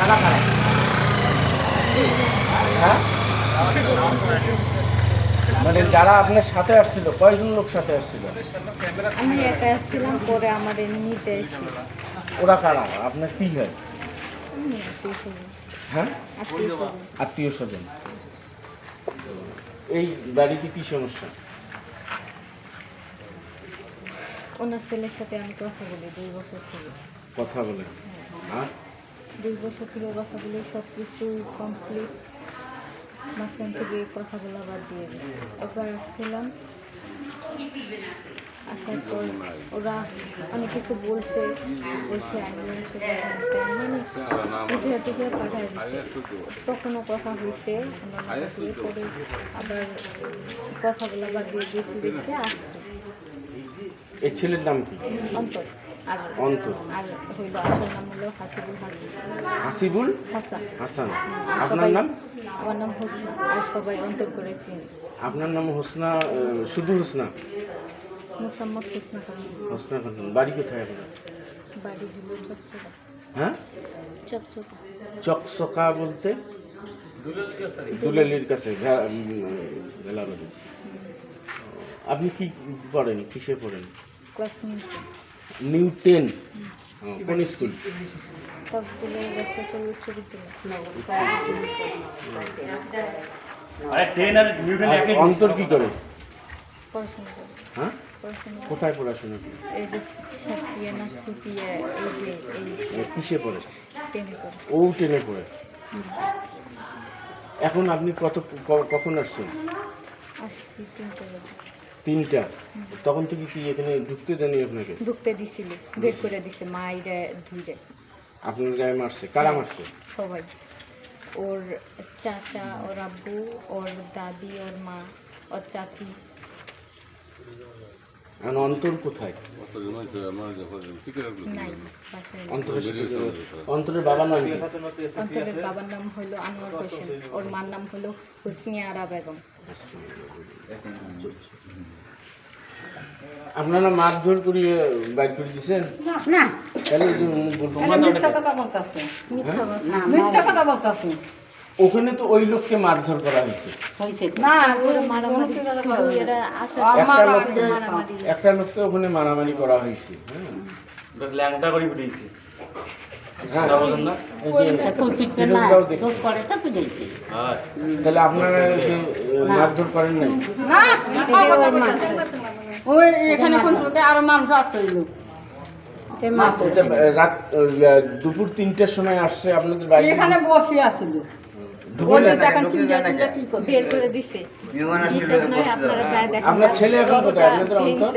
কারা কারা? হ্যাঁ, মানে যারা আপনার সাথে আসছিল, কয়জন লোক সাথে আসছিল? আমি একা আসছিলাম, পরে আমাদের নিতে এসেছিল। ওরা কারা? আপনার কি হয়? আমি আত্মীয়-স্বজন। হ্যাঁ, আত্মীয়-স্বজন। আত্মীয় স্বজন। এই বাড়িতে কি সমস্যা? ওনার ছেলের সাথে আমি কথা বলি 2 বছর থেকে। কথা বলে? হ্যাঁ, 2 বছর থেকে কথা বলি, সব কিছু কমপ্লিট। মাঝখান থেকে কথা বলা বাদ দিয়ে দিই। একবার আসছিলাম, আসার পর ওরা অনেক কিছু বলছে আমি বলছি মানে বুঝে টুঝে পাঠাই দিচ্ছে। তখনও কথা হয়েছে আমার মাথা দিয়ে, পরে আবার কথা বলা বাদ দিয়ে দেখি দেখতে আসছে। এই ছেলের নাম কি? অন্তর। আর অন্তর। আর হইল আসল নাম হলো হাসিবুল হাসিবুল হাসান। হাসান। আর আপনার সবাই- নাম? আমার নাম হোসনা, আর সবাই অন্তর করে চিনি। আপনার নাম হোসনা? শুধু হোসনা? মুসাম্মদ হোসনা খান। হোসনা খাতুন। বাড়ি কোথায় আপনার? বাড়ি হলো চকচকা। হ্যাঁ, চকচকা। চকচকা বলতে? দুলালির কাছে, ভেলাবাড়ি। আপনি কি পড়েন, কিসে পড়েন? ক্লাস নিয়েছে নিউ 10? কোন স্কুল? সবগুলো রাস্তা চলে উচ্চ বিদ্যালয়। আর অন্তর কি করে? পড়াশোনা করে। হ্যাঁ, পড়াশোনা করে। কোথায় পড়াশোনা করে? এই যে সাপিয়া না সুপিয়া, এই যে এই কিসে পড়ে? 10-এ করে। ও 10-এ পড়ে। এখন আপনি কখন আসছেন? আসছি 3টা বাজে। 3টা? তখন থেকে কি এখানে ঢুকতে দেয়নি আপনাকে? ঢুকতে দিছিল, বের করে দিছে মাইরা ধুইরে। আপনার গায়ে মারছে? কারা মারছে? সবাই, ওর চাচা, ওর আব্বু, ওর দাদি, ওর মা, ওর চাচি। আর অন্তর কোথায়? নাই, বাসায় নাই। অন্তরের বাবার নাম কি? অন্তরের বাবার নাম হলো আনোয়ার হোসেন, ওর মার নাম হলো হুসনিয়া আরা বেগম। আপনারা মারধর করিয়ে বাইর করে দিচ্ছেন? না, তাহলে এই যে বলবো, মিথ্যা কথা বলতেছে। মিথ্যা কথা। মিথ্যা কথা বলতেছে। ওখানে তো ওই লোককে মারধর করা হয়েছে। না, ওরা মারামারি শুধু এরা আসার একটা লোককে ওখানে মারামারি করা হয়েছে। ল্যাংটা করে পিটিয়েছে। হ্যাঁ, না? এই যে ফিরোজরাও দেখছি। হ্যাঁ। তাহলে আপনারা যে মারধর করেন নাই? না, কথা বলতেছে। ওই এখানে কোন লোকে আরো মানুষ আছে ওই লোক। এটা রাত দুপুর 3টার সময় আসছে আপনাদের বাড়ি? এখানে বসে আছিল। ঢুকে ওই নেন? দেখেন চিন্তা কি করবে। বের করে দিছে। বিশেষ নয়, আপনারা যায় দেখেন। আপনার ছেলে এখন কোথায়? আপনাদের অন্তর?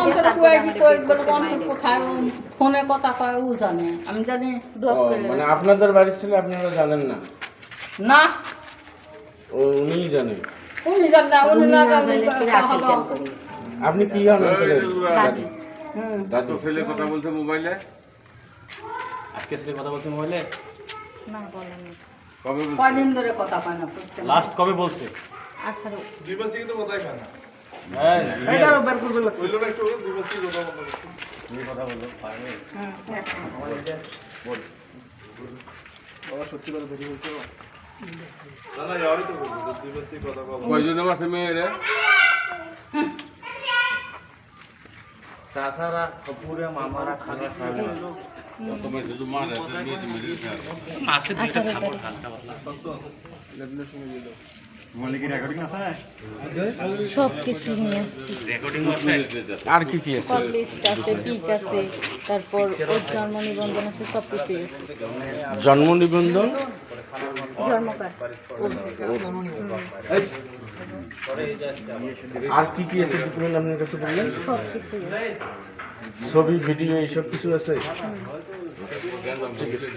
অন্তর কই কি কই বলে অন্তর কোথায় ফোনে কথা কয় ও জানে, আমি জানি। ও, মানে আপনাদের বাড়ির ছেলে আপনারা জানেন না? না, উনিই জানেন। উনি জানে, উনি না জানলে হলো। আপনি কি হন অন্তরের? দাদি। দাদু। ছেলে কথা বলছে মোবাইলে, আজকে ছেলে কথা বলছে মোবাইলে। না, বলেন না। কবে বলছে? কয়দিন ধরে কথা কয় না। লাস্ট কবে বলছে? 18। হ্যাঁ, এটারও বের করবে লোক। তুমি কথা বলো। পারবে? কয়জন আমার মেয়েরে? চাচারা, পুরে মামারা, খালা খালা। তোমার শুধু মা আছে, মেয়ে মেরে খায়। মাসে দুইটা খাবার হালকা পাতলা। সব কিছু নিয়ে আসছি। রেকর্ডিং আছে। আর কি কি আছে? কল লিস্ট আছে, পিক আছে, তারপর ওর জন্ম নিবন্ধন আছে, সব কিছু জন্ম নিবন্ধন? জন্মকার্ড। আর কি কি আছে ডকুমেন্ট আপনার কাছে বললেন? সব কিছু ছবি, ভিডিও, এইসব কিছু আছে? ঠিক আছে।